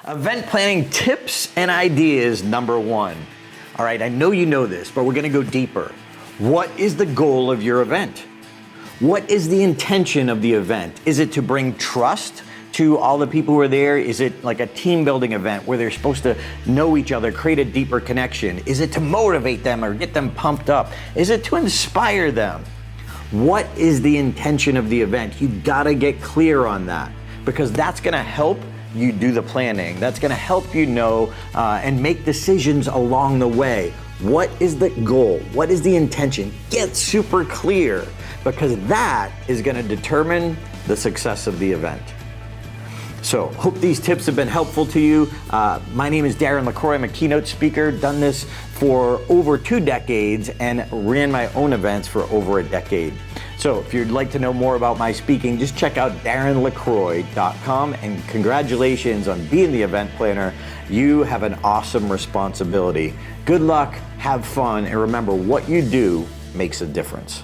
Event planning tips and ideas number one. All right, I know you know this, but we're gonna go deeper. What is the goal of your event? What is the intention of the event? Is it to bring trust to all the people who are there? Is it like a team building event where they're supposed to know each other, create a deeper connection? Is it to motivate them or get them pumped up? Is it to inspire them? What is the intention of the event? You gotta get clear on that, because that's gonna help you do the planning. That's gonna help you know and make decisions along the way. What is the goal? What is the intention? Get super clear, because that is gonna determine the success of the event. So, hope these tips have been helpful to you. My name is Darren LaCroix. I'm a keynote speaker, done this for over 2 decades and ran my own events for over a decade. So if you'd like to know more about my speaking, just check out DarrenLaCroix.com, and congratulations on being the event planner. You have an awesome responsibility. Good luck, have fun, and remember, what you do makes a difference.